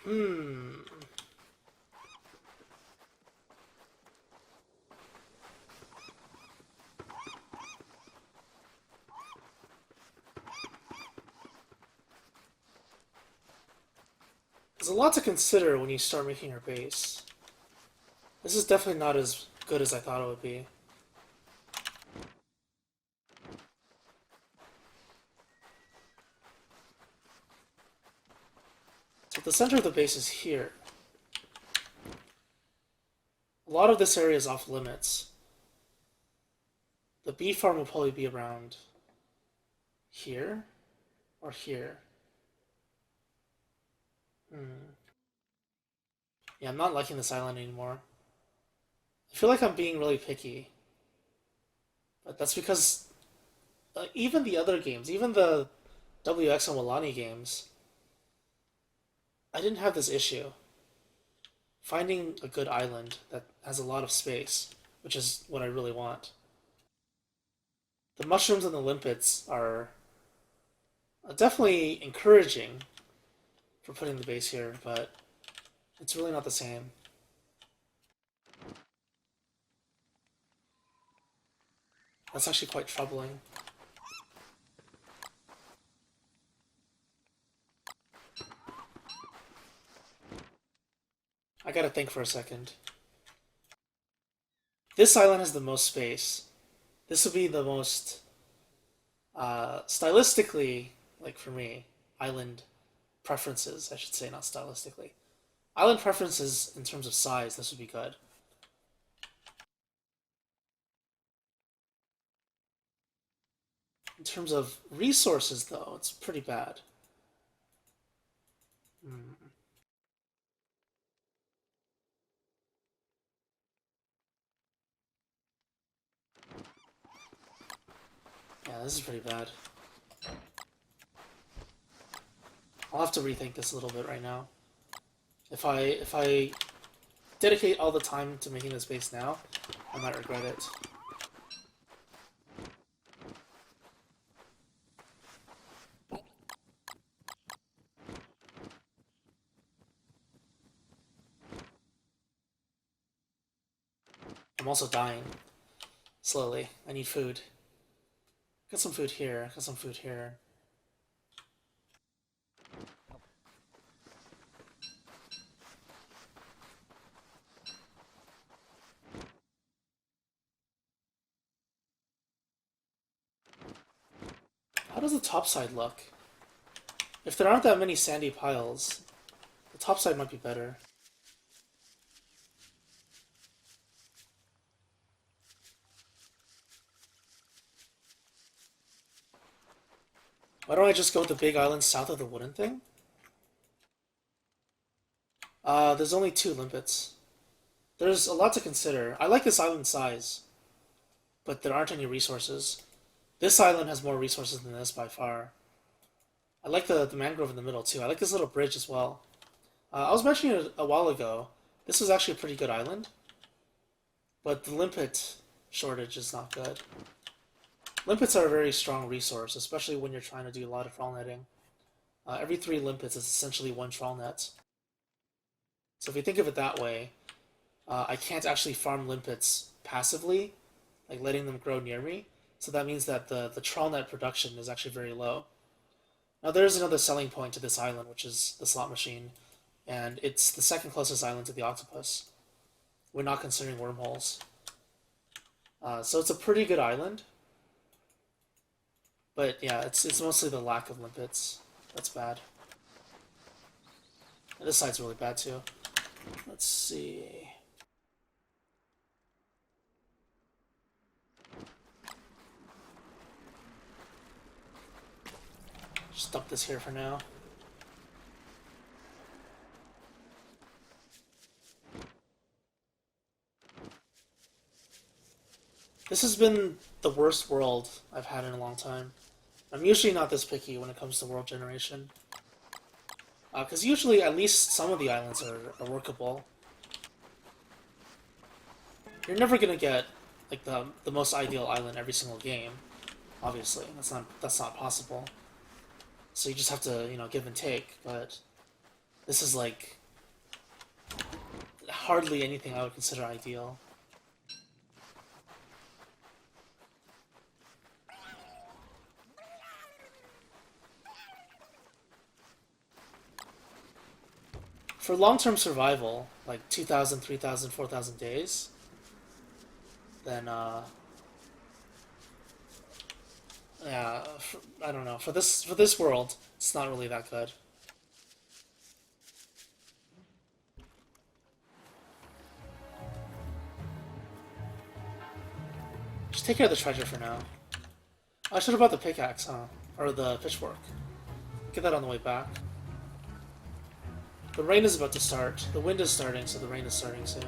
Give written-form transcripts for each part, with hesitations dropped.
Hmm. There's a lot to consider when you start making your base. This is definitely not as good as I thought it would be. So the center of the base is here. A lot of this area is off limits. The bee farm will probably be around here or here. Hmm. Yeah, I'm not liking this island anymore. I feel like I'm being really picky, but that's because even the other games, even the WX and Walani games, I didn't have this issue. Finding a good island that has a lot of space, which is what I really want. The mushrooms and the limpets are definitely encouraging for putting the base here, but it's really not the same. That's actually quite troubling. I gotta think for a second. This island has the most space. This would be the most, stylistically, like for me, island preferences, I should say, not stylistically. Island preferences in terms of size, this would be good. In terms of resources, though, it's pretty bad. Hmm. Yeah, this is pretty bad. I'll have to rethink this a little bit right now. If I dedicate all the time to making this base now, I might regret it. I'm also dying slowly. I need food. Got some food here. Got some food here. How does the top side look? If there aren't that many sandy piles, the top side might be better. Why don't I just go with the big island south of the wooden thing? There's only two limpets. There's a lot to consider. I like this island size, but there aren't any resources. This island has more resources than this by far. I like the mangrove in the middle too. I like this little bridge as well. I was mentioning it a while ago. This is actually a pretty good island, but the limpet shortage is not good. Limpets are a very strong resource, especially when you're trying to do a lot of trawl netting. Every three limpets is essentially one trawl net. So if you think of it that way, I can't actually farm limpets passively, like letting them grow near me. So that means that the trawl net production is actually very low. Now there is another selling point to this island, which is the slot machine, and it's the second closest island to the octopus. We're not considering wormholes. So it's a pretty good island, but yeah, it's mostly the lack of limpets that's bad. And this side's really bad too. Let's see. Just dump this here for now. This has been the worst world I've had in a long time. I'm usually not this picky when it comes to world generation. Because usually at least some of the islands are workable. You're never gonna get like the most ideal island every single game. Obviously, that's not possible. So you just have to give and take. But this is like hardly anything I would consider ideal. For long-term survival, like 2,000, 3,000, 4,000 days, then yeah, I don't know. For this world, it's not really that good. Just take care of the treasure for now. I should have bought the pickaxe, huh? Or the pitchfork. Get that on the way back. The rain is about to start. The wind is starting, so the rain is starting soon.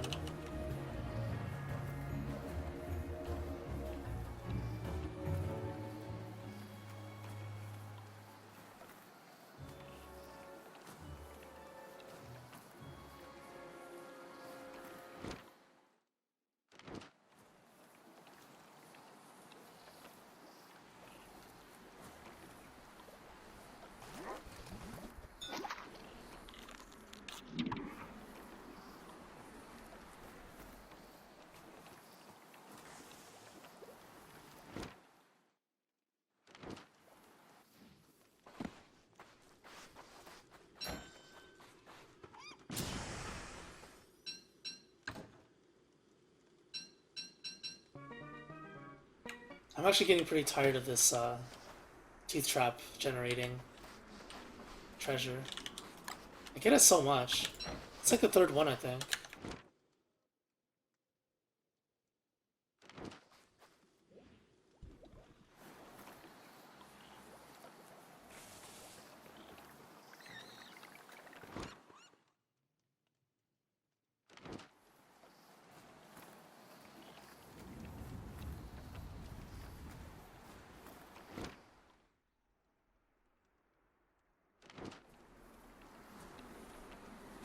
I'm actually getting pretty tired of this tooth trap generating treasure. I get it so much. It's like the third one, I think.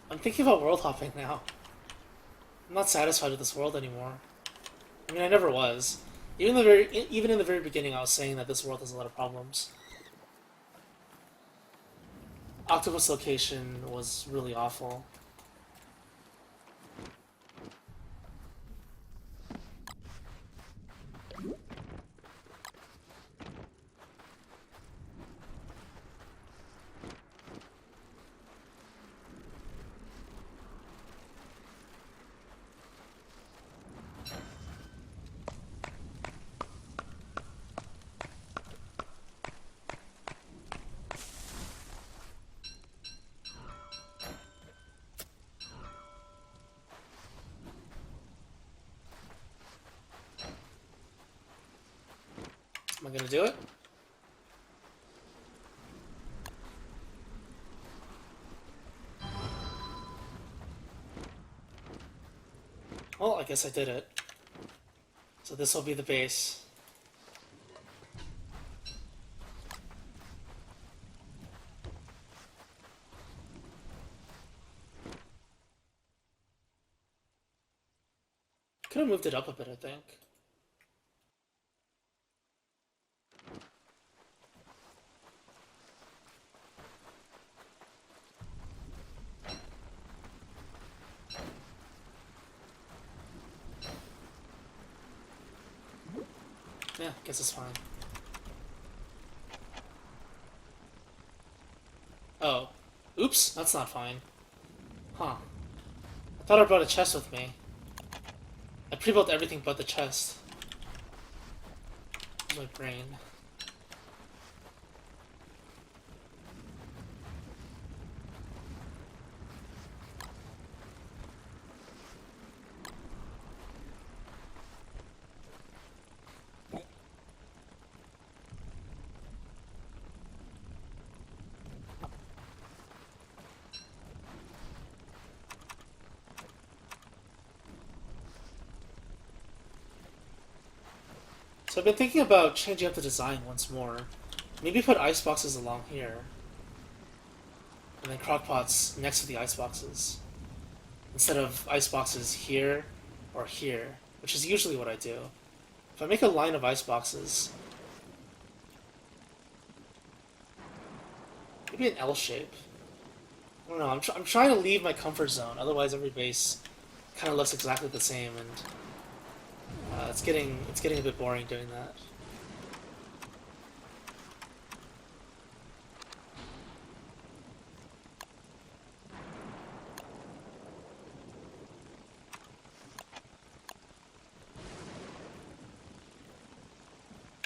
I'm thinking about world hopping now. I'm not satisfied with this world anymore. I mean, I never was. Even in the very beginning, I was saying that this world has a lot of problems. Octopus location was really awful. Am I gonna do it? Well, I guess I did it. So this will be the base. Could have moved it up a bit, I think. Yeah, guess it's fine. Oh. Oops, that's not fine. Huh. I thought I brought a chest with me. I pre-built everything but the chest. My brain. So I've been thinking about changing up the design once more. Maybe put ice boxes along here. And then crockpots next to the ice boxes. Instead of ice boxes here or here, which is usually what I do. If I make a line of ice boxes, maybe an L shape. I don't know, I'm trying to leave my comfort zone, otherwise every base kind of looks exactly the same, and it's getting a bit boring doing that.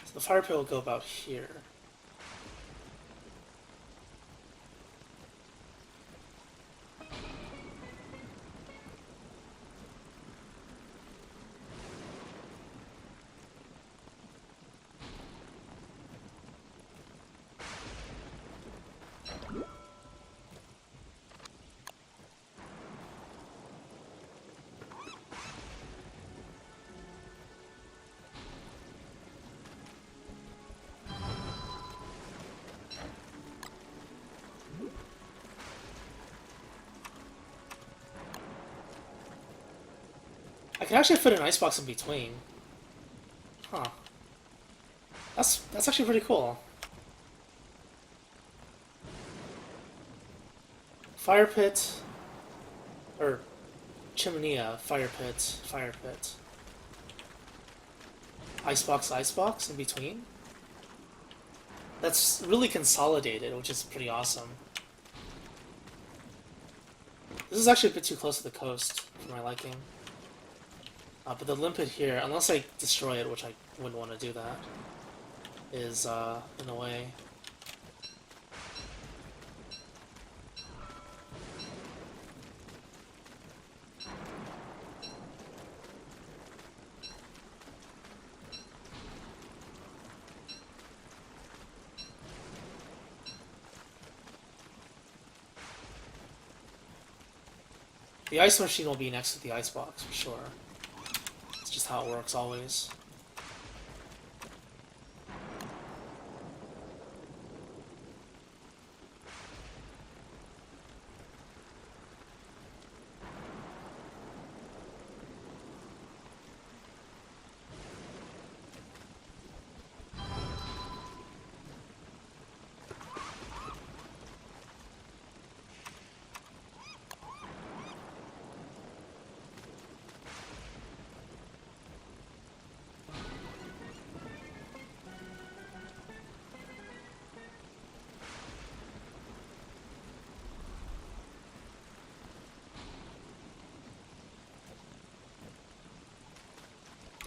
So the fire pit will go about here. I can actually fit an icebox in between. Huh. That's actually pretty cool. Fire pit, or chiminea, fire pit. Icebox in between. That's really consolidated, which is pretty awesome. This is actually a bit too close to the coast for my liking. But the limpet here, unless I destroy it, which I wouldn't want to do that, is in a way. The ice machine will be next to the icebox for sure. It's just how it works always.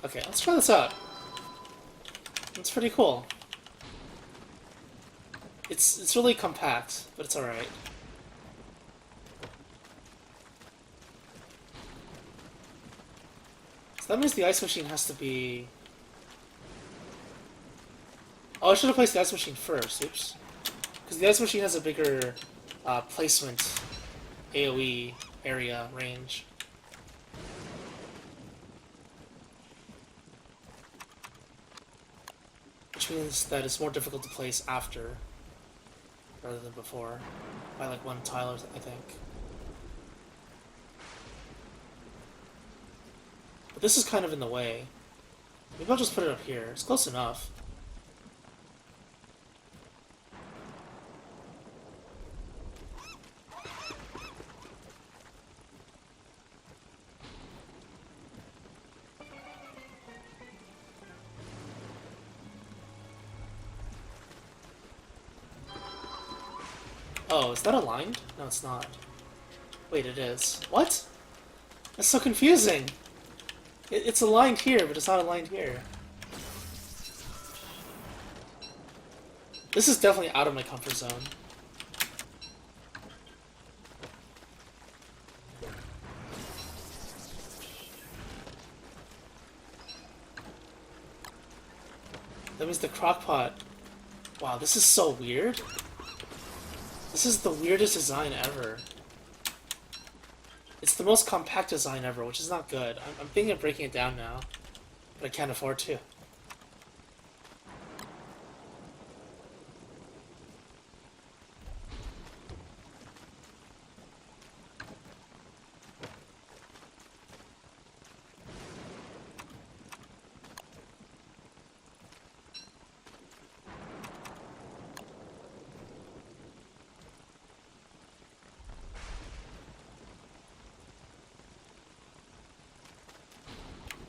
Okay, let's try this out. It's pretty cool. It's really compact, but it's alright. So that means the ice machine has to be... Oh, I should have placed the ice machine first, oops. Because the ice machine has a bigger placement AoE area range. Which means that it's more difficult to place after rather than before. By like one tile, I think. But this is kind of in the way. Maybe I'll just put it up here. It's close enough. Oh, is that aligned? No, it's not. Wait, it is. What? That's so confusing! It's aligned here, but it's not aligned here. This is definitely out of my comfort zone. That means the crockpot... Wow, this is so weird. This is the weirdest design ever. It's the most compact design ever, which is not good. I'm thinking of breaking it down now, but I can't afford to.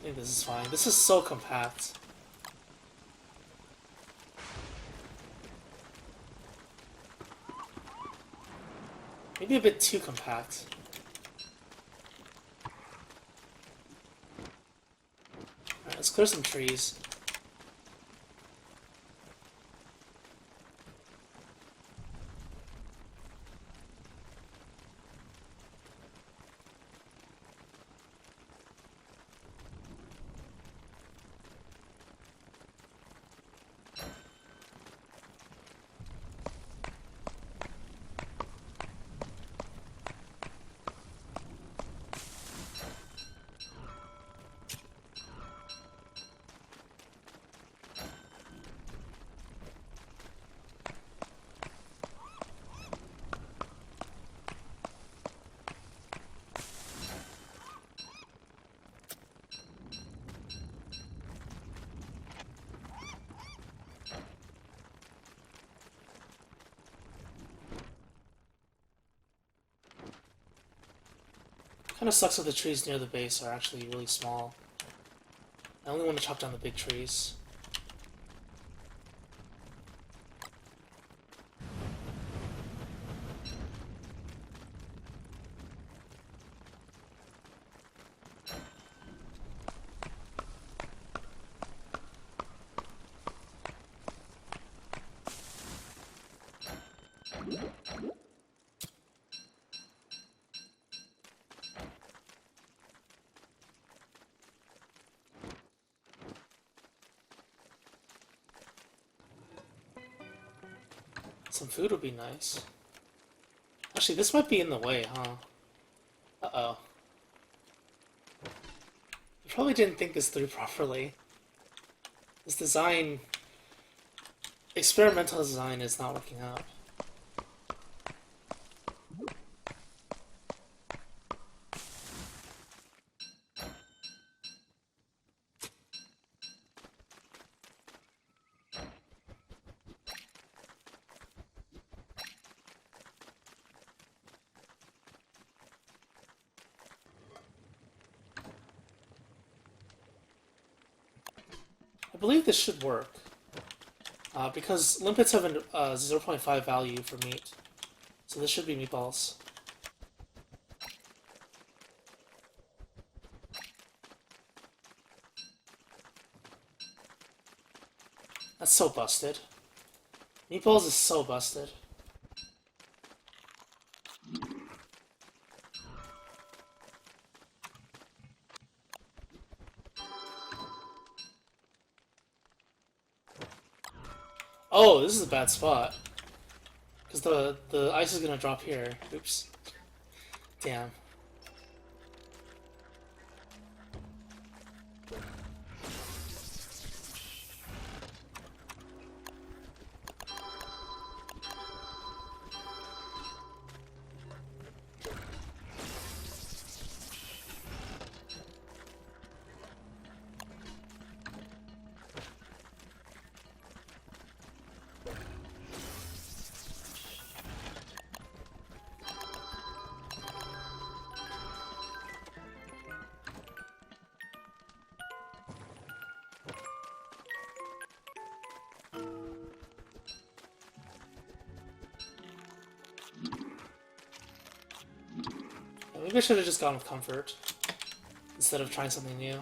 I think this is fine. This is so compact. Maybe a bit too compact. Alright, let's clear some trees. Kind of sucks that the trees near the base are actually really small. I only want to chop down the big trees. Some food would be nice. Actually, this might be in the way, huh? Uh-oh. I probably didn't think this through properly. This design... experimental design is not working out. I believe this should work. Because limpets have a 0.5 value for meat. So this should be meatballs. That's so busted. Meatballs is so busted. Oh, this is a bad spot. Because the ice is gonna drop here. Oops. Damn. Maybe I should have just gone with comfort instead of trying something new.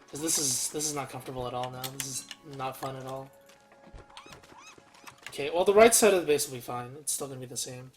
Because this is not comfortable at all now. This is not fun at all. Okay, well the right side of the base will be fine. It's still gonna be the same.